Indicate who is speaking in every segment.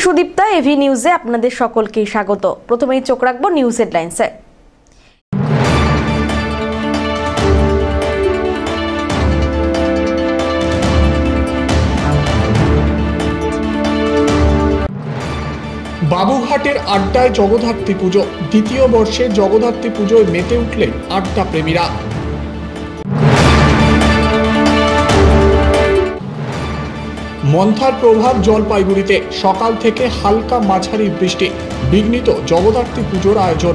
Speaker 1: Sudipta, AV নিউজে আপনাদের সকলকে স্বাগত। প্রথমেই চোখ রাখবো নিউজ হেডলাইন্সে।
Speaker 2: বাবুঘাটের আড্ডায় জগদ্ধাত্রী পুজো। দ্বিতীয় বর্ষে জগদ্ধাত্রী পুজোয় মেতে উঠলেন আড্ডা প্রেমীরা। মন্থার প্রভাব জলপাইগুড়িতে। সকাল থেকে হালকা মাঝারি বৃষ্টি, বিঘ্নিত জগদ্ধাত্রী পুজোর আয়োজন।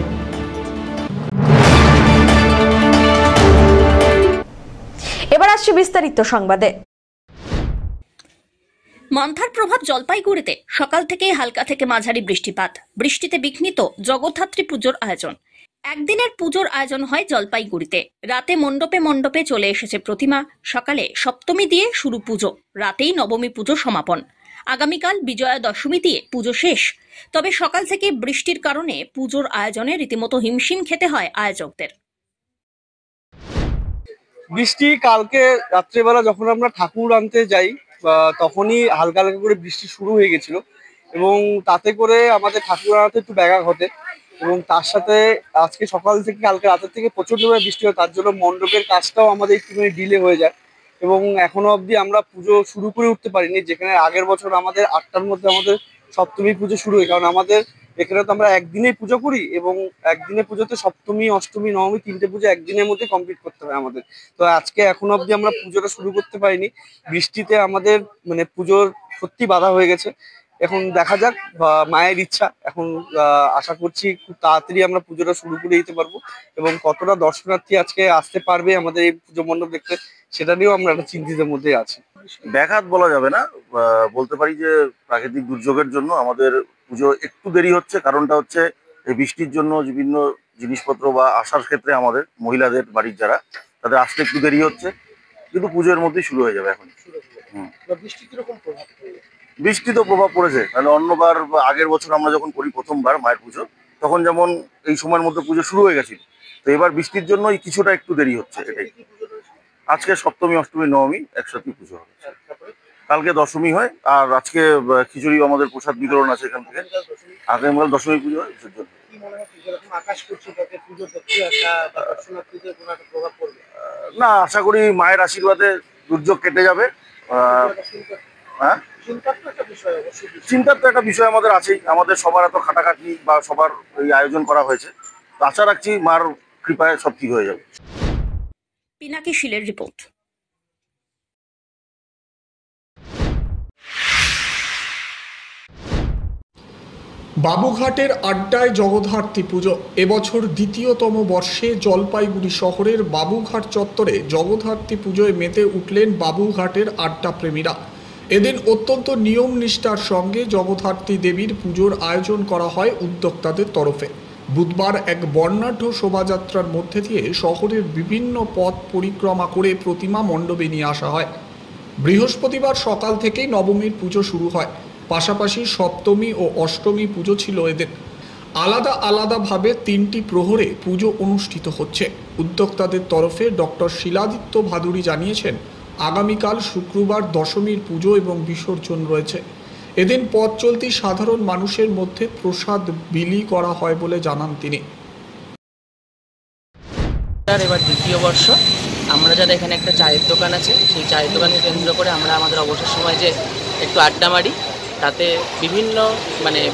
Speaker 1: এবার আসছে বিস্তারিত সংবাদে।
Speaker 3: মন্থার প্রভাব জলপাইগুড়িতে। সকাল থেকে হালকা থেকে মাঝারি বৃষ্টিপাত, বৃষ্টিতে বিঘ্নিত জগদ্ধাত্রী পুজোর আয়োজন। একদিনের পুজোর আয়োজন হয় জলপাইগুড়িতে। রাতে মণ্ডপে মণ্ডপে চলে এসেছে প্রতিমা। সকালে সপ্তমী দিয়ে শুরু পুজো, রাতেই নবমী পুজো সমাপন। আগামীকাল বিজয়া দশমী দিয়ে পুজো শেষ। তবে সকাল থেকে বৃষ্টির কারণে পুজোর আয়োজনে রীতিমতো হিমশিম খেতে হয় আয়োজকদের।
Speaker 4: বৃষ্টি কালকে রাত্রেবেলা যখন আমরা ঠাকুর আনতে যাই তখনই হালকা হালকা করে বৃষ্টি শুরু হয়ে গেছিল এবং তাতে করে আমাদের ঠাকুর আনাতে একটু ব্যাঘাত ঘটে এবং তার সাথে আজকে সকাল থেকে কালকে রাতের থেকে প্রচণ্ডভাবে বৃষ্টি হয়, তার জন্য মণ্ডপের কাজটাও আমাদের একটুখানি ডিলে হয়ে যায় এবং এখনো অবধি আমরা পুজো শুরু করে উঠতে পারিনি। যেখানে আগের বছর আমাদের 8টার মধ্যে আমাদের সপ্তমী পুজো শুরু হয়, কারণ আমাদের এখানে তো আমরা একদিনেই পুজো করি এবং একদিনে পুজোতে সপ্তমী অষ্টমী নবমী 3টে পুজো একদিনের মধ্যে কমপ্লিট করতে হয় আমাদের। তো আজকে এখনো অবধি আমরা পুজোটা শুরু করতে পারিনি, বৃষ্টিতে আমাদের মানে পুজোর সত্যি বাধা হয়ে গেছে। এখন দেখা যাক, মায়ের ইচ্ছা। এখন আশা করছি খুব তাড়াতাড়ি আমরা পুজোটা শুরু করে দিতে পারবো এবং কতটা দর্শনার্থী আজকে আসতে পারবে আমাদের এই পুজো মণ্ডপ দেখতে, সেটা নিয়েও আমরা একটা চিন্তিতের মধ্যে আছি।
Speaker 5: ব্যাঘাত বলা যাবে না, বলতে পারি যে প্রাকৃতিক দুর্যোগের জন্য আমাদের পুজো একটু দেরি হচ্ছে। কারণটা হচ্ছে এই বৃষ্টির জন্য বিভিন্ন জিনিসপত্র বা আসার ক্ষেত্রে আমাদের মহিলাদের বাড়ির যারা, তাদের আসতে একটু দেরি হচ্ছে, কিন্তু পুজোর মধ্যেই শুরু হয়ে যাবে এখন। বৃষ্টি তো প্রভাব পড়েছে, তাহলে অন্যবার বা আগের বছর আমরা যখন করি প্রথমবার মায়ের পুজো, তখন যেমন এই সময়ের মধ্যে পুজো শুরু হয়ে গেছিল। তো এবার বৃষ্টির জন্য কিছুটা একটু দেরি হচ্ছে, এটাই। আজকে সপ্তমী অষ্টমী নবমী একসাথে পুজো হবে, কালকে দশমী হয়, আর আজকে খিচুড়ি আমাদের প্রসাদ বিতরণ আছে এখান থেকে। আগামীকাল দশমী পুজো হয়, বিসর্জন। না, আশা করি মায়ের আশীর্বাদে দুর্যোগ কেটে যাবে। হ্যাঁ, চিন্তার তো একটা বিষয় আমাদের আছেই। আমাদের সবার এত খাটাখাটি বা সবার এই আয়োজন করা হয়েছে, তো আশা রাখছি মার কৃপায় সব ঠিক হয়ে যাবে।
Speaker 3: পিনাকি শীলের রিপোর্ট।
Speaker 2: বাবুঘাটের আড্ডায় জগদ্ধাত্রী পুজো। এবছর দ্বিতীয়তম বর্ষে জলপাইগুড়ি শহরের বাবুঘাট চত্বরে জগদ্ধাত্রী পুজোয় মেতে উঠলেন বাবুঘাটের আড্ডা প্রেমীরা। এদিন অত্যন্ত নিয়ম নিষ্ঠার সঙ্গে জগদ্ধাত্রী দেবীর পুজোর আয়োজন করা হয় উদ্যোক্তাদের তরফে। বুধবার এক বর্ণাঢ্য শোভাযাত্রার মধ্যে দিয়ে শহরের বিভিন্ন পথ পরিক্রমা করে প্রতিমা মণ্ডপে নিয়ে আসা হয়। বৃহস্পতিবার সকাল থেকেই নবমীর পুজো শুরু হয়, পাশাপাশি সপ্তমী ও অষ্টমী পুজো ছিল এদের। আলাদা আলাদাভাবে 3টি প্রহরে পুজো অনুষ্ঠিত হচ্ছে। উদ্যোক্তাদের তরফে ডক্টর শিলাদিত্য ভাদুড়ী জানিয়েছেন, আগামীকাল শুক্রবার দশমীর পুজো এবং বিসর্জন রয়েছে। এদিন পথ চলতি সাধারণ মানুষের মধ্যে প্রসাদ বিলি করা হয় বলে জানান তিনি।
Speaker 6: এবার দ্বিতীয় বর্ষ, আমরা যারা এখানে একটা চায়ের দোকান আছে, সেই চায়ের দোকানকে কেন্দ্র করে আমরা আমাদের অবসর সময় যে একটু আড্ডা মারি, তাতে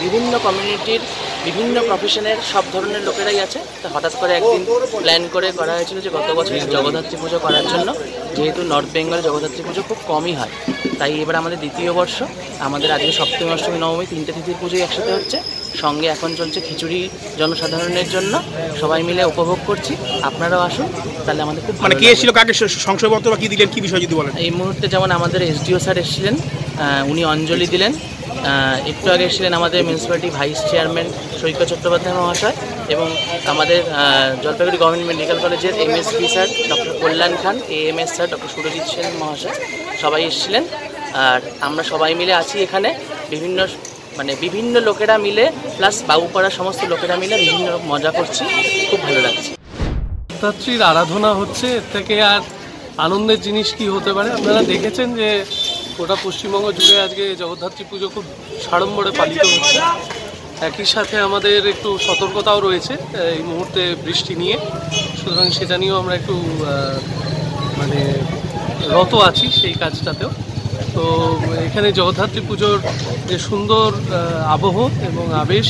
Speaker 6: বিভিন্ন কমিউনিটির বিভিন্ন প্রফেশনের সব ধরনের লোকেরাই আছে। তা হঠাৎ করে একদিন প্ল্যান করে করা হয়েছিল যে গত বছর জগদ্ধাত্রী পুজো করার জন্য, যেহেতু নর্থ বেঙ্গলে জগদ্ধাত্রী পুজো খুব কমই হয়, তাই এবার আমাদের দ্বিতীয় বর্ষ। আমাদের আজকে সপ্তমী অষ্টমী নবমী 3টে তিথির পুজোই একসাথে হচ্ছে। সঙ্গে এখন চলছে খিচুড়ি জনসাধারণের জন্য, সবাই মিলে উপভোগ করছি। আপনারাও আসুন, তাহলে আমাদের খুব
Speaker 7: কে এসেছিল, কাকে সংশয়পত্র বা কি দিলেন, কি বিষয় যদি বলেন?
Speaker 6: এই মুহূর্তে যেমন আমাদের এসডিও স্যার এসেছিলেন, উনি অঞ্জলি দিলেন। একটু আগে এসেছিলেন আমাদের municipality vice chairman Saikat Chattopadhyay মহাশয় এবং আমাদের জলপাইগুড়ি গভর্নমেন্ট মেডিকেল কলেজের MSP sir doctor Kalyan Khan, AMS sir doctor Surajit Sen মহাশয়, সবাই এসেছিলেন। আর আমরা সবাই মিলে আছি এখানে, বিভিন্ন লোকেরা মিলে, প্লাস বাবুপাড়ার সমস্ত লোকেরা মিলে বিভিন্ন মজা করছি, খুব ভালো লাগছে।
Speaker 8: জগদ্ধাত্রীর আরাধনা হচ্ছে, এর থেকে আর আনন্দের জিনিস কি হতে পারে? আপনারা দেখেছেন যে গোটা পশ্চিমবঙ্গ জুড়ে আজকে জগদ্ধাত্রী পুজো খুব সাড়ম্বরে পালিত হচ্ছে। একই সাথে আমাদের একটু সতর্কতাও রয়েছে এই মুহূর্তে বৃষ্টি নিয়ে, সুতরাং সেটা নিয়েও আমরা একটু মানে রত আছি সেই কাজটাতেও। তো এখানে জগদ্ধাত্রী পুজোর যে সুন্দর আবহ এবং আবেশ,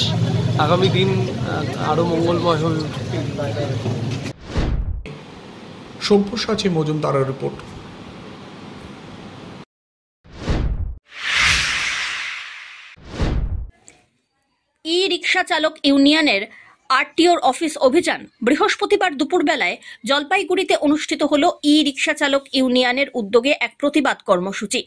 Speaker 8: আগামী দিন আরও মঙ্গলময় হয়ে উঠবে।
Speaker 2: সব্যসাচী মজুমদারের রিপোর্ট।
Speaker 3: ই রিক্সা চালক ইউনিয়নের আরটিওর অফিস অভিযান বৃহস্পতিবার দুপুরবেলায় জলপাইগুড়িতে অনুষ্ঠিত হল ই রিক্সা চালক ইউনিয়নের উদ্যোগে এক প্রতিবাদ কর্মসূচি।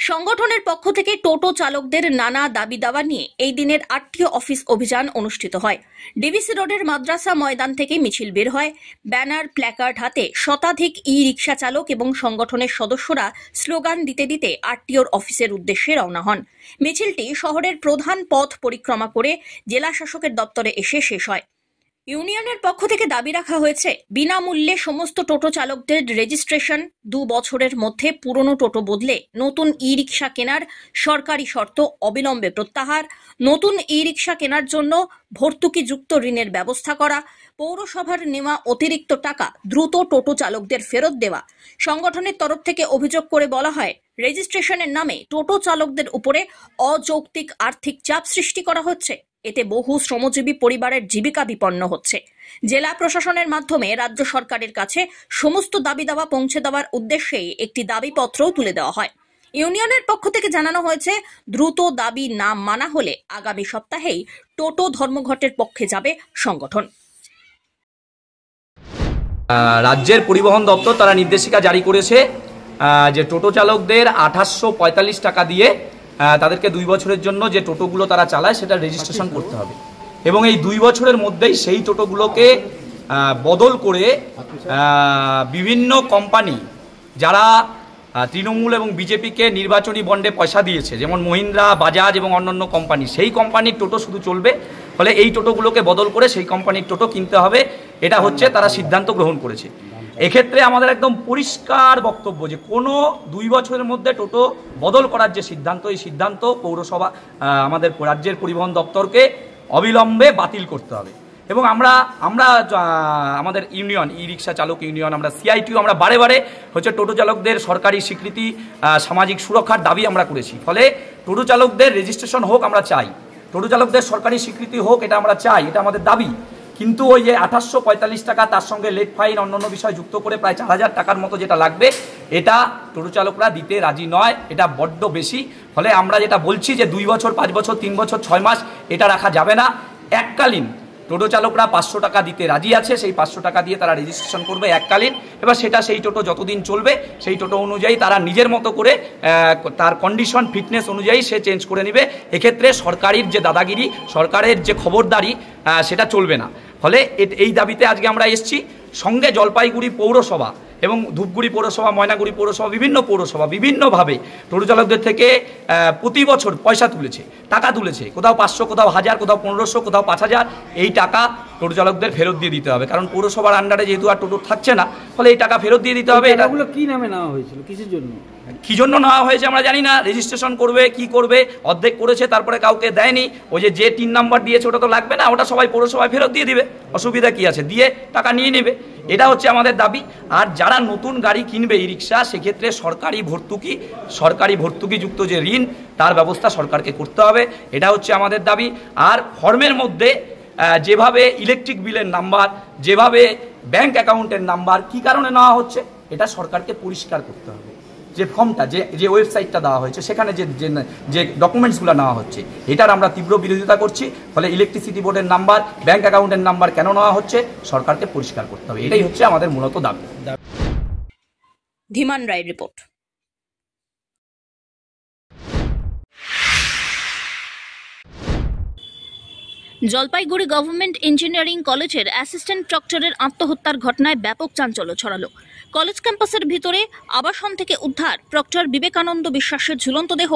Speaker 3: সংগঠনের পক্ষ থেকে টোটো চালকদের নানা দাবি দাওয়া নিয়ে এই দিনের আরটিও অফিস অভিযান অনুষ্ঠিত হয়। ডিভিসি রোডের মাদ্রাসা ময়দান থেকে মিছিল বের হয়। ব্যানার প্ল্যাকার্ড হাতে শতাধিক ই রিক্সা চালক এবং সংগঠনের সদস্যরা স্লোগান দিতে দিতে আরটিওর অফিসের উদ্দেশ্যে রওনা হন। মিছিলটি শহরের প্রধান পথ পরিক্রমা করে জেলা শাসকের দপ্তরে এসে শেষ হয়। ইউনিয়নের পক্ষ থেকে দাবি রাখা হয়েছে বিনামূল্যে সমস্ত টোটো চালকদের রেজিস্ট্রেশন, 2 বছরের মধ্যে পুরনো টোটো বদলে নতুন ই রিক্সা কেনার সরকারি শর্ত অবিলম্বে প্রত্যাহার, নতুন ই রিক্সা কেনার জন্য ভর্তুকিযুক্ত ঋণের ব্যবস্থা করা, পৌরসভার নেওয়া অতিরিক্ত টাকা দ্রুত টোটো চালকদের ফেরত দেওয়া। সংগঠনের তরফ থেকে অভিযোগ করে বলা হয়, রেজিস্ট্রেশনের নামে টোটো চালকদের উপরে অযৌক্তিক আর্থিক চাপ সৃষ্টি করা হচ্ছে। এতে বহু শ্রমজীবী পরিবারের জীবিকা বিপন্ন হচ্ছে। জেলা প্রশাসনের মাধ্যমে রাজ্য সরকারের কাছে সমস্ত দাবি দাওয়া পৌঁছে দেওয়ার উদ্দেশ্যেই একটি দাবিপত্র তুলে দেওয়া হয়। ইউনিয়নের পক্ষ থেকে জানানো হয়েছে, দ্রুত দাবি না মানা হলে আগামী সপ্তাহেই টোটো ধর্মঘটের পক্ষে যাবে সংগঠন।
Speaker 9: রাজ্যের পরিবহন দপ্তর তারা নির্দেশিকা জারি করেছে যে টোটো চালকদের 2845 টাকা দিয়ে তাদেরকে 2 বছরের জন্য যে টোটোগুলো তারা চালায় সেটা রেজিস্ট্রেশন করতে হবে এবং এই 2 বছরের মধ্যেই সেই টোটোগুলোকে বদল করে বিভিন্ন কোম্পানি যারা তৃণমূল এবং বিজেপিকে নির্বাচনী বন্ডে পয়সা দিয়েছে, যেমন মহিন্দ্রা, বাজাজ এবং অন্যান্য কোম্পানি, সেই কোম্পানির টোটো শুধু চলবে। ফলে এই টোটোগুলোকে বদল করে সেই কোম্পানির টোটো কিনতে হবে, এটা হচ্ছে তারা সিদ্ধান্ত গ্রহণ করেছে। এক্ষেত্রে আমাদের একদম পরিষ্কার বক্তব্য যে কোনো 2 বছরের মধ্যে টোটো বদল করার যে সিদ্ধান্ত, এই সিদ্ধান্ত পৌরসভা আমাদের রাজ্যের পরিবহন দপ্তরকে অবিলম্বে বাতিল করতে হবে। এবং আমরা আমাদের ইউনিয়ন, ই রিক্সা চালক ইউনিয়ন, আমরা সিআইটিউ, আমরা বারে বারে হচ্ছে টোটো চালকদের সরকারি স্বীকৃতি, সামাজিক সুরক্ষার দাবি আমরা করেছি। ফলে টোটো চালকদের রেজিস্ট্রেশন হোক আমরা চাই, টোটো চালকদের সরকারি স্বীকৃতি হোক এটা আমরা চাই, এটা আমাদের দাবি। কিন্তু ওই যে 2845 টাকা, তার সঙ্গে লেট ফাইন, অন্যান্য বিষয় যুক্ত করে প্রায় 4000 টাকার মতো যেটা লাগবে, এটা টোটো চালকরা দিতে রাজি নয়, এটা বড্ড বেশি। ফলে আমরা যেটা বলছি যে 2 বছর, 5 বছর, 3 বছর, 6 মাস এটা রাখা যাবে না। এককালীন টোটো চালকরা 500 টাকা দিতে রাজি আছে, সেই 500 টাকা দিয়ে তারা রেজিস্ট্রেশন করবে এককালীন। এবার সেটা সেই টোটো যতদিন চলবে সেই টোটো অনুযায়ী তারা নিজের মতো করে তার কন্ডিশন, ফিটনেস অনুযায়ী সে চেঞ্জ করে নেবে। এক্ষেত্রে সরকারের যে দাদাগিরি, সরকারের যে খবরদারি, সেটা চলবে না। ফলে এই দাবিতে আজকে আমরা এসেছি। সঙ্গে জলপাইগুড়ি পৌরসভা এবং ধূপগুড়ি পৌরসভা, ময়নাগুড়ি পৌরসভা, বিভিন্ন পৌরসভা বিভিন্নভাবে টোটো চালকদের থেকে প্রতি বছর পয়সা তুলেছে, টাকা তুলেছে, কোথাও 500, কোথাও 1000, কোথাও 1500, কোথাও 5000। এই টাকা টোটো চালকদের ফেরত দিয়ে দিতে হবে, কারণ পৌরসভার আন্ডারে যেহেতু আর টোটো থাকছে না, ফলে এই টাকা ফেরত দিয়ে দিতে হবে। এটাগুলো কি নামে নেওয়া হয়েছিল, কিসের জন্য, কি জন্য নেওয়া হয়েছে আমরা জানি না। রেজিস্ট্রেশন করবে, কি করবে, অর্ধেক করেছে, তারপরে কাউকে দেয়নি। ওই যে 3 নাম্বার দিয়েছে ওটা তো লাগবে না, ওটা সবাই পৌরসভায় ফেরত দিয়ে দিবে, অসুবিধা কি আছে, দিয়ে টাকা নিয়ে নেবে। এটা হচ্ছে আমাদের দাবি। আর যারা নতুন গাড়ি কিনবে ই রিক্সা, সেক্ষেত্রে সরকারি ভর্তুকিযুক্ত যে ঋণ, তার ব্যবস্থা সরকারকে করতে হবে, এটা হচ্ছে আমাদের দাবি। আর ফর্মের মধ্যে যেভাবে ইলেকট্রিক বিলের নাম্বার, যেভাবে ব্যাংক অ্যাকাউন্টের নাম্বার, কি কারণে নেওয়া হচ্ছে, এটা সরকারকে পরিষ্কার করতে হবে। যে ফর্মটা, যে ওয়েবসাইটটা দেওয়া হয়েছে, সেখানে যে ডকুমেন্টসগুলো নেওয়া হচ্ছে, এটার আমরা তীব্র বিরোধিতা করছি। ফলে ইলেকট্রিসিটি বোর্ডের নাম্বার, ব্যাংক অ্যাকাউন্টের নাম্বার কেন নেওয়া হচ্ছে, সরকারকে পরিষ্কার করতে হবে। এটাই হচ্ছে আমাদের মূলত দাবি।
Speaker 3: ধীমান রায়ের রিপোর্ট। জলপাইগুড়ি গভর্নমেন্ট ইঞ্জিনিয়ারিং কলেজের অ্যাসিস্ট্যান্ট প্রক্টরের আত্মহত্যার ঘটনায় ব্যাপক চাঞ্চল্য ছড়ালো। কলেজ ক্যাম্পাসের ভিতরে আবাসন থেকে উদ্ধার প্রক্টর বিবেকানন্দ বিশ্বাসের ঝুলন্ত দেহ।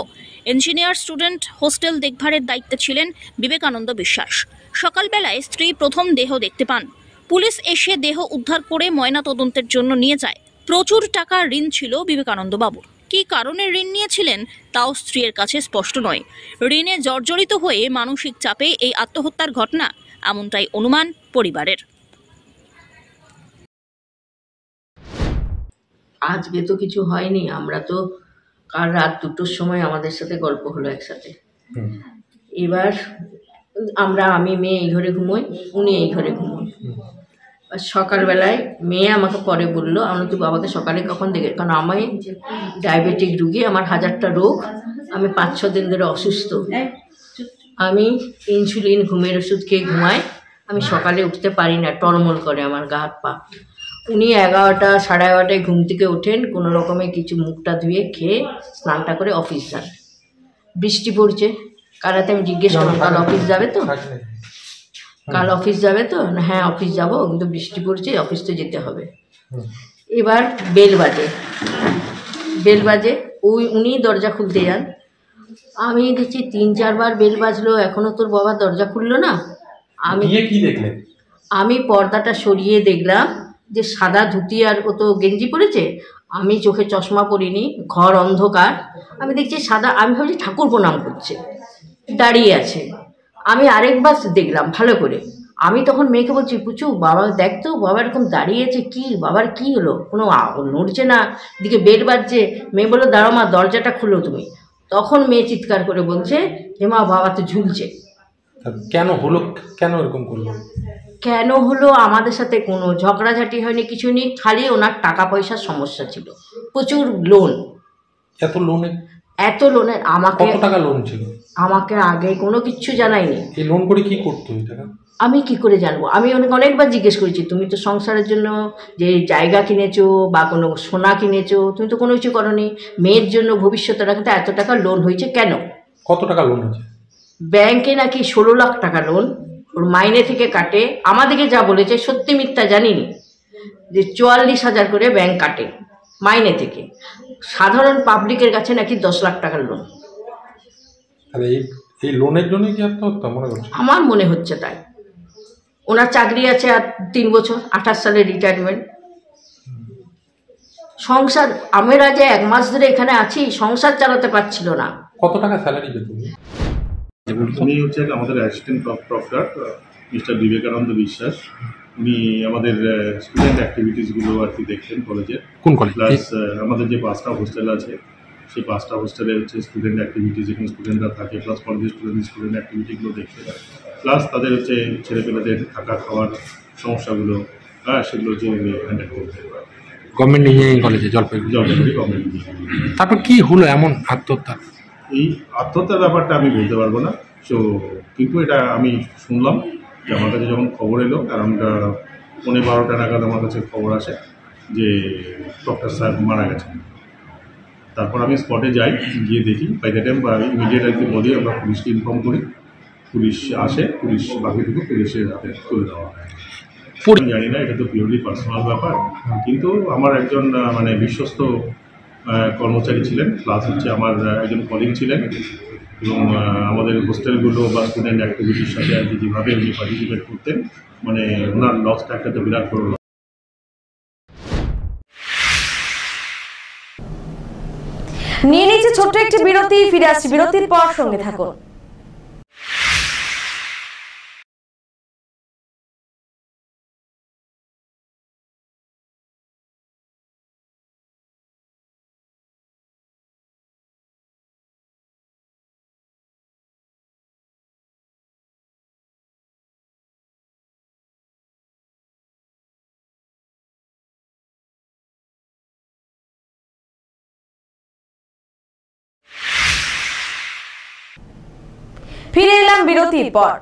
Speaker 3: ইঞ্জিনিয়ার স্টুডেন্ট হোস্টেল দেখভালের দায়িত্বে ছিলেন বিবেকানন্দ বিশ্বাস। সকালবেলায় স্ত্রী প্রথম দেহ দেখতে পান। পুলিশ এসে দেহ উদ্ধার করে ময়নাতদন্তের জন্য নিয়ে যায়। প্রচুর টাকা ঋণ ছিল বিবেকানন্দ বাবুর, কী কারণে ঋণ নিয়েছিলেন তাও স্ত্রীর কাছে স্পষ্ট নয়। ঋণে জর্জরিত হয়ে মানসিক চাপে এই আত্মহত্যার ঘটনা, এমনটাই অনুমান পরিবারের।
Speaker 10: আজকে তো কিছু হয়নি, আমরা তো কাল রাত 2টোর সময় আমাদের সাথে গল্প হলো একসাথে। এবার আমি মেয়ে এই ঘরে ঘুমোই, উনি এই ঘরে ঘুমোই। সকালবেলায় মেয়ে আমাকে পরে বললো, আমি তো বাবাকে সকালে কখন দেখে, কারণ আমি ডায়াবেটিক রুগী, আমার 1000টা রোগ, আমি 5-6 দিন ধরে অসুস্থ, আমি ইনসুলিন ঘুমের ওষুধ খেয়ে ঘুমাই, আমি সকালে উঠতে পারি না, টলমল করে আমার গা হাত পা। উনি 11টা 11:30টায় ঘুম থেকে ওঠেন, কোনো রকমে কিছু মুখটা ধুয়ে খেয়ে স্নানটা করে অফিস যান। বৃষ্টি পড়ছে, কারাতে আমি জিজ্ঞেস করলাম কাল অফিস যাবে তো, কাল অফিস যাবে তো, না হ্যাঁ অফিস যাবো, কিন্তু বৃষ্টি পড়ছে, অফিস তো যেতে হবে। এবার বেল বাজে, উনি দরজা খুলতে যান, আমি দেখছি 3-4 বার বেল বাজলো, এখনো তোর বাবা দরজা খুললো না। আমি কি দেখলেন? আমি পর্দাটা সরিয়ে দেখলাম যে সাদা ধুতি আর ও তো গেঞ্জি পরেছে, আমি চোখে চশমা পরিনি, ঘর অন্ধকার, আমি দেখছি সাদা, আমি ভাবছি ঠাকুর প্রণাম করছে, দাঁড়িয়ে আছে। আমি আরেকবার দেখলাম ভালো করে, আমি তখন মেয়েকে বলছি, পুচু বাবা দেখ তো, বাবা এরকম দাঁড়িয়েছে, কি বাবার কি হলো, কোনো নড়ছে না, দিকে বেড বাজছে। মেয়ে বললো দাঁড়াও মা, দরজাটা খুলো তুমি। তখন মেয়ে চিৎকার করে বলছে, হে মা বাবা তো ঝুলছে।
Speaker 11: কেন হলো, কেন এরকম করলো?
Speaker 10: কেন হলো, আমাদের সাথে কোনো ঝগড়াঝাটি হয়নি, কিছু নেই, খালি ওনার টাকা পয়সার সমস্যা ছিল, প্রচুর লোন। এত লোনের আমাকে,
Speaker 11: কত টাকা লোন ছিল?
Speaker 10: আমাকে আগে কোনো কিচ্ছু জানায়নি।
Speaker 11: এই লোন করে কি করতো এই টাকা?
Speaker 10: আমি কি করে জানবো? আমি অনেকবার জিজ্ঞেস করেছি, তুমি তো সংসারের জন্য যে জায়গা কিনেছো বা কোনো সোনা কিনেছো, তুমি তো কোনো কিছু করোনি, মেয়ের জন্য ভবিষ্যতে রাখতে এত টাকা লোন হয়েছে কেন?
Speaker 11: কত টাকা লোন আছে?
Speaker 10: ব্যাংকে নাকি 16 লাখ টাকা লোন, ওর মাইনে থেকে কাটে। আমাদেরকে যা বলেছে সত্যি মিথ্যা জানিনি, যে 44,000 করে ব্যাংক কাটে মাইনে থেকে। সাধারণ পাবলিকের কাছে নাকি 10 লাখ টাকার লোন।
Speaker 11: এই লোনের জন্য কি আত্মহত্যা মনে করছে?
Speaker 10: আমার মনে হচ্ছে তাই। ওনার চাকরি আছে আর 3 বছর, 28 সালে রিটায়ারমেন্ট। সংসার, আমরা যে 1 মাস ধরে এখানে আছি, সংসার চালাতে পারছিল না।
Speaker 11: কত টাকা স্যালারি পেত?
Speaker 12: উনি হচ্ছে আমাদের অ্যাসিস্ট্যান্ট প্রফেসর মিস্টার বিবেকানন্দ বিশ্বাস। উনি আমাদের স্টুডেন্ট অ্যাক্টিভিটিসগুলো আর কি দেখতেন কলেজের।
Speaker 11: কোন কলেজ?
Speaker 12: প্লাস আমাদের যে 5টা হোস্টেল আছে, সেই 5টা হোস্টেলে হচ্ছে স্টুডেন্ট অ্যাক্টিভিটিস, যেখানে স্টুডেন্টরা থাকে, প্লাস কলেজের স্টুডেন্ট অ্যাক্টিভিটিগুলো দেখতে পারে, প্লাস তাদের হচ্ছে ছেলেপেলেদের থাকা খাওয়ার সমস্যাগুলো, সেগুলো হচ্ছে হ্যান্ডেল করতে পারে।
Speaker 11: গভর্নমেন্ট ইঞ্জিনিয়ারিং কলেজে, জলপাইগুড়ি
Speaker 12: গভর্নমেন্ট ইঞ্জিনিয়ারিং।
Speaker 11: তারপর কি হলো এমন আত্মহত্যা?
Speaker 12: এই আত্মহত্যার ব্যাপারটা আমি বলতে পারবো না, সো কিন্তু এটা আমি শুনলাম যে আমার কাছে যখন খবর এলো, অ্যারাউন্ড 11:15 নাগাদ আমার কাছে খবর আসে যে ডক্টর সাহেব মারা গেছেন। তারপর আমি স্পটে যাই, গিয়ে দেখি, বাই দ্য টাইম ইমিডিয়েট আর কি বলি, আমরা পুলিশকে ইনফর্ম করি, পুলিশ আসে, পুলিশ বাকিটুকু পুলিশের হাতে তুলে দেওয়া হয়। আমি জানি না, এটা তো পিওরলি পার্সোনাল ব্যাপার, কিন্তু আমার একজন মানে বিশ্বস্ত কর্মচারী ছিলেন, প্লাস হচ্ছে আমার একজন কলিগ ছিলেন, এবং আমাদের হোস্টেলগুলো বা স্টুডেন্ট অ্যাক্টিভিটির সাথে আর কি যেভাবে উনি পার্টিসিপেট করতেন, মানে ওনার লসটা একটা তো বিরাট বড়।
Speaker 1: নিয়ে নিচ্ছে ছোট্ট একটি বিরতি, ফিরে আসছি বিরতির পর, সঙ্গে থাকুন। ফিরে এলাম বিরতির পর।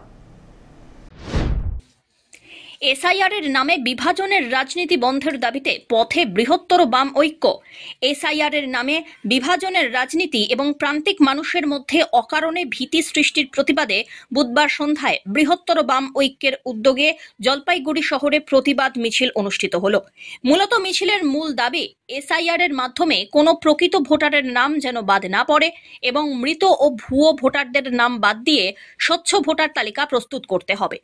Speaker 3: এসআইআর এর নামে বিভাজনের রাজনীতি বন্ধের দাবিতে পথে বৃহত্তর বাম ঐক্য। এসআইআর এর নামে বিভাজনের রাজনীতি এবং প্রান্তিক মানুষের মধ্যে অকারণে ভীতি সৃষ্টির প্রতিবাদে বুধবার সন্ধ্যায় বৃহত্তর বাম ঐক্যের উদ্যোগে জলপাইগুড়ি শহরে প্রতিবাদ মিছিল অনুষ্ঠিত হলো। মূলত মিছিলের মূল দাবি, এসআইআর এর মাধ্যমে কোনো প্রকৃত ভোটারের নাম যেন বাদ না পড়ে এবং মৃত ও ভুয়ো ভোটারদের নাম বাদ দিয়ে স্বচ্ছ ভোটার তালিকা প্রস্তুত করতে হবে।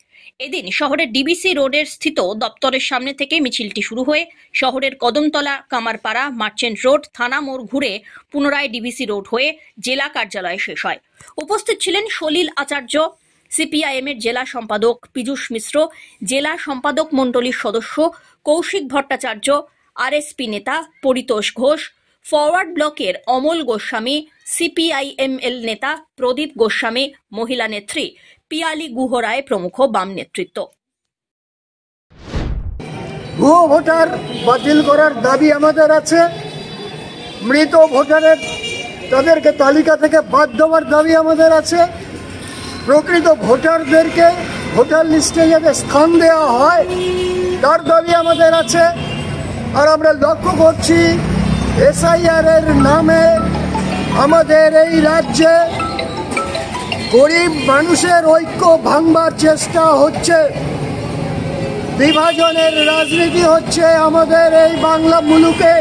Speaker 3: এদিন শহরের ডিবিসি রোড রোডের স্থিত দপ্তরের সামনে থেকে মিছিলটি শুরু হয়ে শহরের কদমতলা, কামারপাড়া, মার্চেন্ট রোড, থানা মোড় ঘুরে পুনরায় ডিভিসি রোড হয়ে জেলা কার্যালয়ে শেষ হয়। উপস্থিত ছিলেন সলিল আচার্য, সিপিআইএম এর জেলা সম্পাদক পীযূষ মিশ্র, জেলা সম্পাদক মণ্ডলীর সদস্য কৌশিক ভট্টাচার্য, আরএসপি নেতা পরিতোষ ঘোষ, ফরওয়ার্ড ব্লকের অমল গোস্বামী, সিপিআইএমএল নেতা প্রদীপ গোস্বামী, মহিলা নেত্রী পিয়ালি গুহরায় প্রমুখ বাম নেতৃত্ব।
Speaker 13: ভুয়ো ভোটার বাতিল করার দাবি আমাদের আছে। মৃত ভোটারের তাদেরকে তালিকা থেকে বাদ দেওয়ার দাবি আমাদের আছে। প্রকৃত ভোটারদেরকে ভোটার লিস্টে যাতে স্থান দেওয়া হয় তার দাবি আমাদের আছে। আর আমরা লক্ষ্য করছি এসআইআর এর নামে আমাদের এই রাজ্যে গরিব মানুষের ঐক্য ভাঙবার চেষ্টা হচ্ছে, বিভাজনের রাজনীতি হচ্ছে আমাদের এই বাংলা মুলুকে।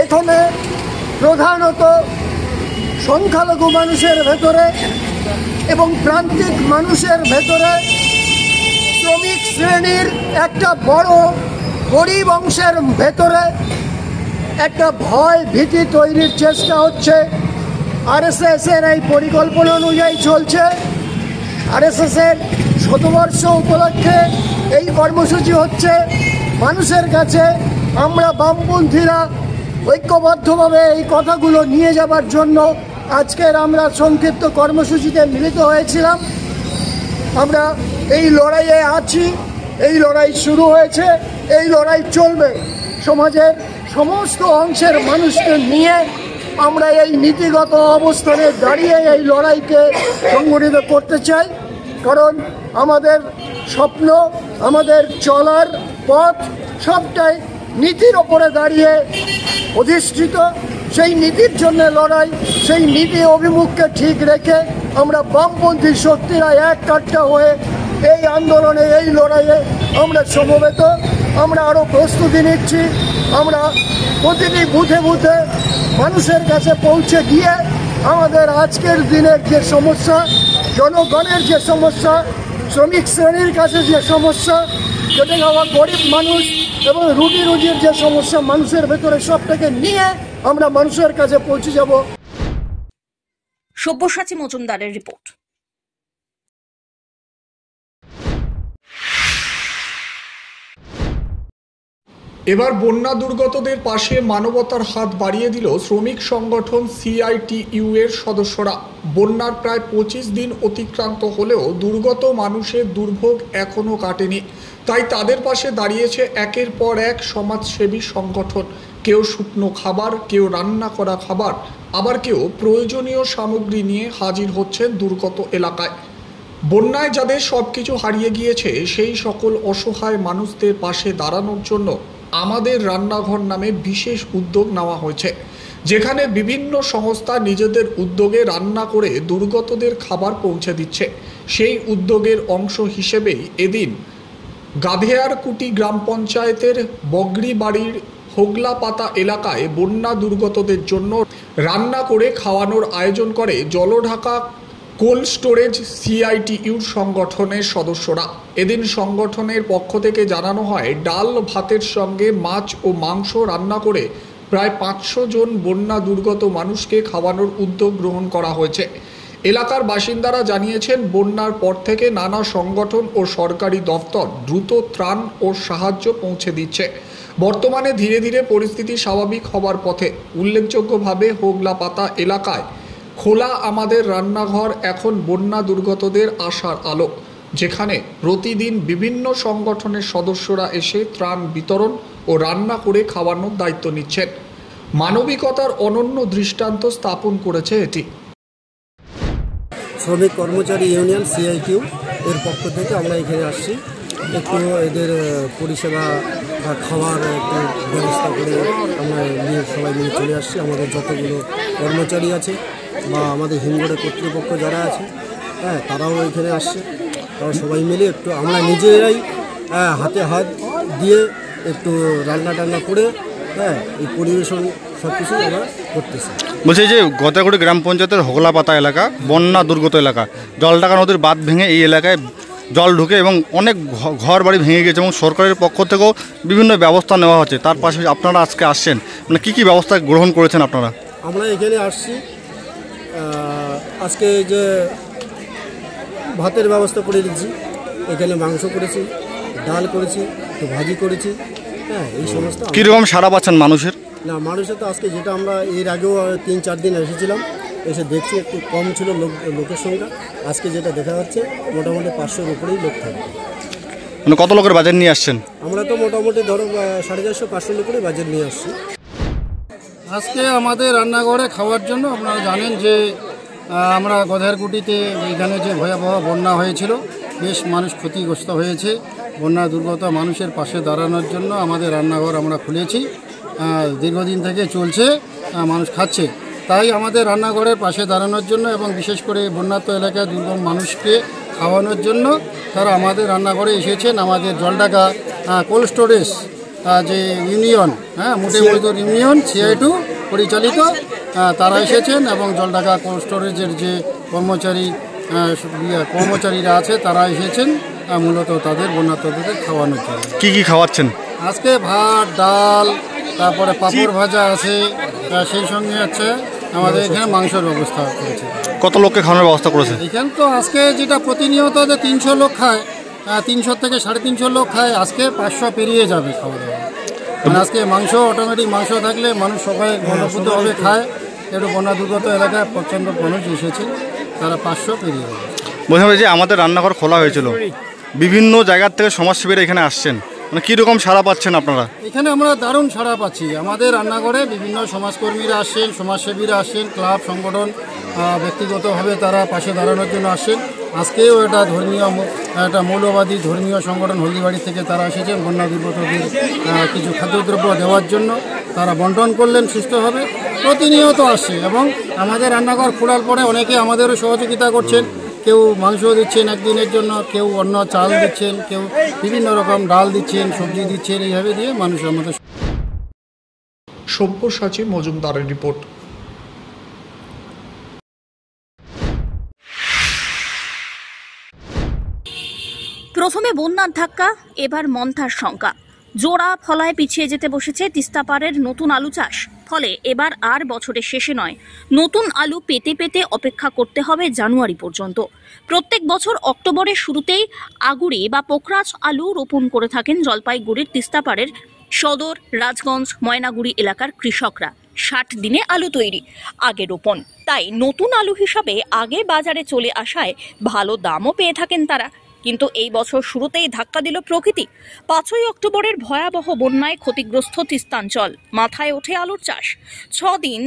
Speaker 13: এখানে প্রধানত সংখ্যালঘু মানুষের ভেতরে এবং প্রান্তিক মানুষের ভেতরে শ্রমিক শ্রেণীর একটা বড় গরিব অংশের ভেতরে একটা ভয় ভীতি তৈরির চেষ্টা হচ্ছে। আরএসএস এর এই পরিকল্পনা অনুযায়ী চলছে। আরএসএস এর শতবর্ষ উপলক্ষে এই কর্মসূচি হচ্ছে। মানুষের কাছে আমরা বামপন্থীরা ঐক্যবদ্ধভাবে এই কথাগুলো নিয়ে যাবার জন্য আজকের আমরা সংক্ষিপ্ত কর্মসূচিতে মিলিত হয়েছিলাম। আমরা এই লড়াইয়ে আছি, এই লড়াই শুরু হয়েছে, এই লড়াই চলবে। সমাজের সমস্ত অংশের মানুষকে নিয়ে আমরা এই নীতিগত অবস্থানে দাঁড়িয়ে এই লড়াইকে সংগঠিত করতে চাই। কারণ আমাদের স্বপ্ন, আমাদের চলার পথ সবটাই নীতির ওপরে দাঁড়িয়ে অধিষ্ঠিত। সেই নীতির জন্য লড়াই, সেই নীতি অভিমুখকে ঠিক রেখে আমরা বামপন্থী শক্তিরা এক কাট্টা হয়ে এই আন্দোলনে, এই লড়াইয়ে আমরা সমবেত। আমরা আরও প্রস্তুতি নিচ্ছি। আমরা প্রতিটি বুথে বুথে মানুষের কাছে পৌঁছে গিয়ে আমাদের আজকের দিনের যে সমস্যা, জনগণের যে সমস্যা, শ্রমিক শ্রেণীর কাছে যে সমস্যা, খেটে খাওয়া গরিব মানুষ এবং রুটি রুজির যে সমস্যা মানুষের ভেতরে, সবটাকে নিয়ে আমরা মানুষের কাছে পৌঁছে যাব।
Speaker 3: সব্যসাচী মজুমদারের রিপোর্ট।
Speaker 2: এবার বন্যা দুর্গতদের পাশে মানবতার হাত বাড়িয়ে দিল শ্রমিক সংগঠন সিআইটিইউ এর সদস্যরা। বন্যার প্রায় 25 দিন অতিক্রান্ত হলেও দুর্গত মানুষের দুর্ভোগ এখনও কাটেনি। তাই তাদের পাশে দাঁড়িয়েছে একের পর এক সমাজসেবী সংগঠন। কেউ শুকনো খাবার, কেউ রান্না করা খাবার, আবার কেউ প্রয়োজনীয় সামগ্রী নিয়ে হাজির হচ্ছেন দুর্গত এলাকায়। বন্যায় যাদের সবকিছু হারিয়ে গিয়েছে সেই সকল অসহায় মানুষদের পাশে দাঁড়ানোর জন্য আমাদের রান্নাঘর নামে বিশেষ উদ্যোগ নেওয়া হয়েছে, যেখানে বিভিন্ন সংস্থা নিজেদের উদ্যোগে রান্না করে দুর্গতদের খাবার পৌঁছে দিচ্ছে। সেই উদ্যোগের অংশ হিসেবেই এদিন গাধেয়ারকুটি গ্রাম পঞ্চায়েতের বগরিবাড়ির হোগলাপাতা এলাকায় বন্যা দুর্গতদের জন্য রান্না করে খাওয়ানোর আয়োজন করে জলঢাকা কোল্ড স্টোরেজ সিআইটিইউর সংগঠনের সদস্যরা। এদিন সংগঠনের পক্ষ থেকে জানানো হয়, ডাল ভাতের সঙ্গে মাছ ও মাংস রান্না করে প্রায় 500 জন বন্যা দুর্গত মানুষকে খাওয়ানোর উদ্যোগ গ্রহণ করা হয়েছে। এলাকার বাসিন্দারা জানিয়েছেন, বন্যার পর থেকে নানা সংগঠন ও সরকারি দফতর দ্রুত ত্রাণ ও সাহায্য পৌঁছে দিচ্ছে। বর্তমানে ধীরে ধীরে পরিস্থিতি স্বাভাবিক হবার পথে। উল্লেখযোগ্যভাবে হোগলাপাতা এলাকায় খোলা আমাদের রান্নাঘর এখন বন্যা দুর্গতদের আশার আলো, যেখানে প্রতিদিন বিভিন্ন সংগঠনের সদস্যরা এসে ত্রাণ বিতরণ ও রান্না করে খাওয়ানোর দায়িত্ব নিচ্ছেন। মানবিকতার অনন্য দৃষ্টান্ত স্থাপন করেছে এটি।
Speaker 14: শ্রমিক কর্মচারী ইউনিয়ন সিআইটিইউ এর পক্ষ থেকে আমরা এখানে আসছি, একটু এদের পরিষেবা বা খাওয়ার একটু ব্যবস্থা করে আমরা নিয়ে সবাই মিলে চলে আসছি। আমাদের যতগুলো কর্মচারী আছে বা আমাদের হিমঘরে কর্তৃপক্ষ যারা আছে, হ্যাঁ, তারাও এখানে আসছে। তারা সবাই মিলে একটু আমরা নিজেরাই হাতে হাত দিয়ে একটু রান্না টান্না করে, হ্যাঁ, এই পরিবেশন সব কিছু আমরা করতেছি।
Speaker 15: বলছি যে গাধেয়ারকুটি গ্রাম পঞ্চায়েতের হোগলাপাতা এলাকা বন্যা দুর্গত এলাকা, জলঢাকা নদীর বাঁধ ভেঙে এই এলাকায় জল ঢুকে এবং অনেক ঘর বাড়ি ভেঙে গেছে এবং সরকারের পক্ষ থেকেও বিভিন্ন ব্যবস্থা নেওয়া হচ্ছে। তার পাশাপাশি আপনারা আজকে আসছেন, মানে কী কী ব্যবস্থা গ্রহণ করেছেন আপনারা?
Speaker 14: আমরা এখানে আসছি, আজকে যে ভাতের ব্যবস্থা করে দিচ্ছি, এখানে মাংস করেছি, ডাল করেছি, একটু ভাজি করেছি। হ্যাঁ, এই সমস্ত।
Speaker 15: কীরকম সাড়া পাচ্ছেন মানুষের?
Speaker 14: না, মানুষের তো আজকে যেটা আমরা এর আগেও 3-4 দিন এসেছিলাম, এসে দেখছি একটু কম ছিল লোকের সংখ্যা। আজকে যেটা দেখা যাচ্ছে মোটামুটি 500-র উপরেই লোক থাকে।
Speaker 15: মানে কত লোকের বাজার নিয়ে আসছেন?
Speaker 14: আমরা তো মোটামুটি ধরো 450-500 লোকেরই বাজার নিয়ে আসছি।
Speaker 16: আজকে আমাদের রান্নাঘরে খাওয়ার জন্য আপনারা জানেন যে আমরা গধেরকুটিতে এখানে যে ভয়াবহ বন্যা হয়েছিল, বেশ মানুষ ক্ষতিগ্রস্ত হয়েছে। বন্যা দুর্গত মানুষের পাশে দাঁড়ানোর জন্য আমাদের রান্নাঘর আমরা খুলেছি, দীর্ঘদিন থেকে চলছে, মানুষ খাচ্ছে। তাই আমাদের রান্নাঘরের পাশে দাঁড়ানোর জন্য এবং বিশেষ করে বন্যার্ত এলাকায় দুর্গম মানুষকে খাওয়ানোর জন্য তারা আমাদের রান্নাঘরে এসেছেন। আমাদের জলঢাকা কোল্ড স্টোরেজ যে ইউনিয়ন, মোটে মজদুর ইউনিয়ন CI2 পরিচালিত, তারা এসেছেন এবং জলঢাকা কোল্ড স্টোরেজের যে কর্মচারীরা আছে তারা এসেছেন মূলত তাদের বন্যার্তদের খাওয়ানোর জন্য।
Speaker 15: কী কী খাওয়াচ্ছেন?
Speaker 16: আজকে ভাত, ডাল, তারপরে পাঁপড় ভাজা আছে, সেই সঙ্গে হচ্ছে আমাদের এখানে মাংসের ব্যবস্থা করেছে।
Speaker 15: কত লোককে খাওয়ানোর ব্যবস্থা করেছে?
Speaker 16: এখানে তো আজকে যেটা প্রতিনিয়ত যে 300 লোক খায়, 300 থেকে 350 লোক খায়, আজকে 500 পেরিয়ে যাবে খাওয়া দাওয়া। মানে আজকে মাংস, অটোমেটিক মাংস থাকলে মানুষ সবাই গণপুতভাবে খায়। একটু বন্যা দুর্গত এলাকায় প্রচণ্ড মানুষ এসেছে, তারা 500 পেরিয়ে যাবে।
Speaker 15: বোঝা যায় যে আমাদের রান্নাঘর খোলা হয়েছিল, বিভিন্ন জায়গার থেকে সমাজসেবীরা এখানে আসছেন, মানে কীরকম সাড়া পাচ্ছেন আপনারা?
Speaker 16: এখানে আমরা দারুণ সাড়া পাচ্ছি। আমাদের রান্নাঘরে বিভিন্ন সমাজকর্মীরা আসছেন, সমাজসেবীরা আসছেন, ক্লাব সংগঠন ব্যক্তিগতভাবে তারা পাশে দাঁড়ানোর জন্য আসছেন। আজকেও একটা মৌলবাদী ধর্মীয় সংগঠন হলদিবাড়ি থেকে তারা এসেছেন বন্যা দুর্গতদের কিছু খাদ্যদ্রব্য দেওয়ার জন্য। তারা বন্টন করলেন সুস্থভাবে, প্রতিনিয়ত আসছে এবং আমাদের রান্নাঘর খোলার পরে অনেকে আমাদেরও সহযোগিতা করছেন। কেউ মাংস দিচ্ছেন একদিনের জন্য, কেউ অন্য চাল দিচ্ছেন, কেউ বিভিন্ন রকম ডাল দিচ্ছেন, সবজি দিচ্ছেন, এইভাবে দিয়ে মানুষ আমাদের।
Speaker 2: সব্যসাচী মজুমদারের রিপোর্ট।
Speaker 3: প্রথমে বন্যার ধাক্কা, এবার মন্থার শঙ্কা। জোড়া ফলায় পিছিয়ে যেতে বসেছে তিস্তাপাড়ের নতুন আলু চাষ। ফলে এবার আর বছরের শেষে নয়, নতুন আলু পেতে পেতে অপেক্ষা করতে হবে জানুয়ারি পর্যন্ত। প্রত্যেক বছর অক্টোবরের শুরুতেই আগুড়ি বা পোখরাজ আলু রোপণ করে থাকেন জলপাইগুড়ির তিস্তাপাড়ের সদর, রাজগঞ্জ, ময়নাগুড়ি এলাকার কৃষকরা। 60 দিনে আলু তৈরি, আগে রোপণ। তাই নতুন আলু হিসাবে আগে বাজারে চলে আসায় ভালো দামও পেয়ে থাকেন তারা। কিন্তু এই বছর শুরুতেই ধাক্কা দিল প্রকৃতি। 5ই অক্টোবরের ভয়াবহ বন্যায় ক্ষতিগ্রস্ত তিস্তাঞ্চল। মাথায় ওঠে আলুর চাষ। 6 দিন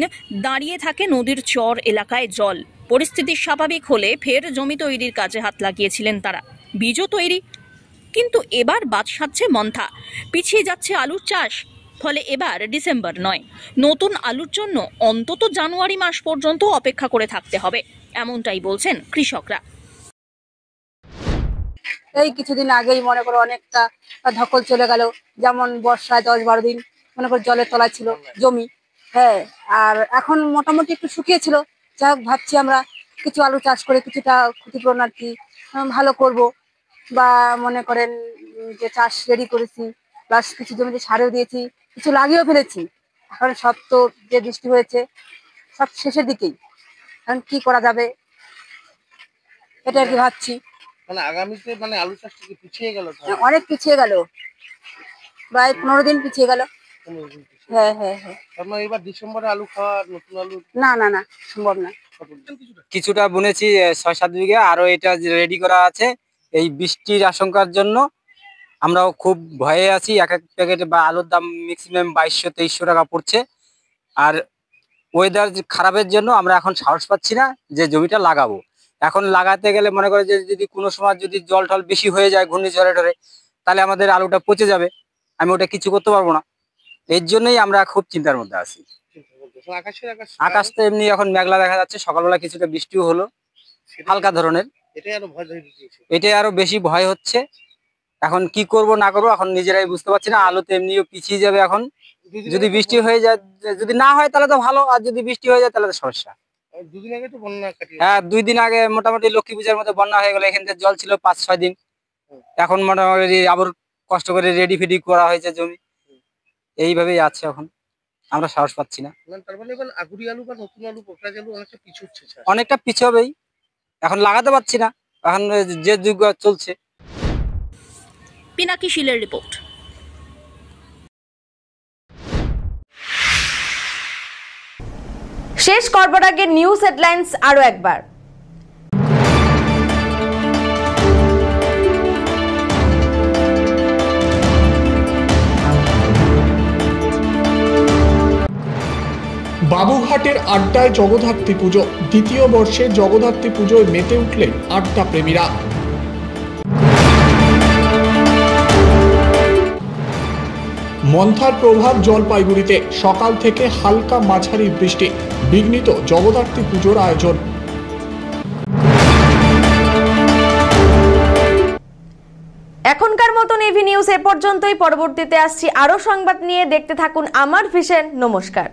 Speaker 3: দাঁড়িয়ে থাকে নদীর চর এলাকায় জল। পরিস্থিতি স্বাভাবিক হলে ফের জমি তৈরির কাজে হাত লাগিয়েছিলেন তারা। বীজও তৈরি, কিন্তু এবার বাদ সাধছে মন্থা। পিছিয়ে যাচ্ছে আলুর চাষ। ফলে এবার ডিসেম্বর নয়, নতুন আলুর জন্য অন্তত জানুয়ারি মাস পর্যন্ত অপেক্ষা করে থাকতে হবে, এমনটাই বলছেন কৃষকরা।
Speaker 17: এই কিছুদিন আগেই মনে করো অনেকটা ধকল চলে গেল, যেমন বর্ষায় 10-12 দিন মনে করো জলের তলায় ছিল জমি। হ্যাঁ, আর এখন মোটামুটি একটু শুকিয়েছিল। যাই হোক, ভাবছি আমরা কিছু আলু চাষ করে কিছুটা ক্ষতিপূরণ আর কি ভালো করব, বা মনে করেন যে চাষ রেডি করেছি, প্লাস কিছু জমিতে সারেও দিয়েছি, কিছু লাগিয়েও ফেলেছি। এখন সব তো যে বৃষ্টি হয়েছে সব শেষের দিকেই, এখন কি করা যাবে এটা আর কি ভাবছি।
Speaker 18: মানে আগামীতে মানে আলু চাষটা কি পিছিয়ে গেল?
Speaker 17: অনেক পিছিয়ে গেল, প্রায় 15 দিন পিছিয়ে গেল। হ্যাঁ হ্যাঁ হ্যাঁ।
Speaker 18: আপনার এবার ডিসেম্বরে আলু খাওয়া, নতুন আলু?
Speaker 17: না না না, সম্ভব না।
Speaker 19: কিছুটা বুনেছি 6-7 বিঘা, আরো এটা রেডি করা আছে। এই বৃষ্টির আশঙ্কার জন্য আমরাও খুব ভয়ে আছি। এক প্যাকেটে বা আলুর দাম ম্যাক্সিমাম 2200-2300 টাকা পড়ছে। আর ওয়েদার খারাপের জন্য আমরা এখন সাহস পাচ্ছি না যে জমিটা লাগাবো। এখন লাগাতে গেলে মনে করে যে যদি কোনো সময় যদি জল টল বেশি হয়ে যায় ঘূর্ণিঝড়ে টরে, তাহলে আমাদের আলুটা পচে যাবে, আমি ওটা কিছু করতে পারবো না। এর জন্যই আমরা খুব চিন্তার মধ্যে আছি। আকাশ তো এমনি এখন মেঘলা দেখা যাচ্ছে, সকালবেলা কিছুটা বৃষ্টিও হলো হালকা ধরনের। এটাই আরো বেশি ভয় হচ্ছে। এখন কি করব না করবো এখন নিজেরাই বুঝতে পারছি না। আলু তো এমনিও পিছিয়ে যাবে এখন, যদি বৃষ্টি হয়ে যায়। যদি না হয় তাহলে তো ভালো, আর যদি বৃষ্টি হয়ে যায় তাহলে তো সমস্যা।
Speaker 18: দুদিন আগে তো বন্যা কাটিয়ে,
Speaker 19: হ্যাঁ 2 দিন আগে মোটামুটি লক্ষ্মী পূজার মধ্যে বন্যা হয়ে গেল। এখান থেকে জল ছিল 5-6 দিন, এখন মোটামুটি আবার কষ্ট করে রেডি ফেডি করা হয়েছে জমি, এইভাবেই আছে। এখন আমরা সাহস পাচ্ছি না।
Speaker 18: তার মানে এখন আগুরি আলু বা নতুন আলু পোকরাজ আলু অনেকটা পিছুচ্ছে।
Speaker 19: অনেকটা পিছবেই, এখন লাগাতে পারছি না, এখন যে যুগ চলছে।
Speaker 3: পিনাকি শিলের রিপোর্ট।
Speaker 1: শেষ করবার আগে নিউজ হেডলাইন্স আরো একবার।
Speaker 2: বাবুঘাটের আড্ডায় জগদ্ধাত্রী পুজো, দ্বিতীয় বর্ষে জগদ্ধাত্রী পুজোয় মেতে উঠলেন আড্ডা প্রেমীরা। মন্থার প্রভাব জলপাইগুড়িতে, সকাল থেকে হালকা মাঝারি বৃষ্টি, বিঘ্নিত জগদ্ধাত্রী পুজোর আয়োজন।
Speaker 1: এখনকার মতন এভি নিউজ এ পর্যন্তই। পরবর্তীতে আসছি আরো সংবাদ নিয়ে, দেখতে থাকুন আমার ভিশন। নমস্কার।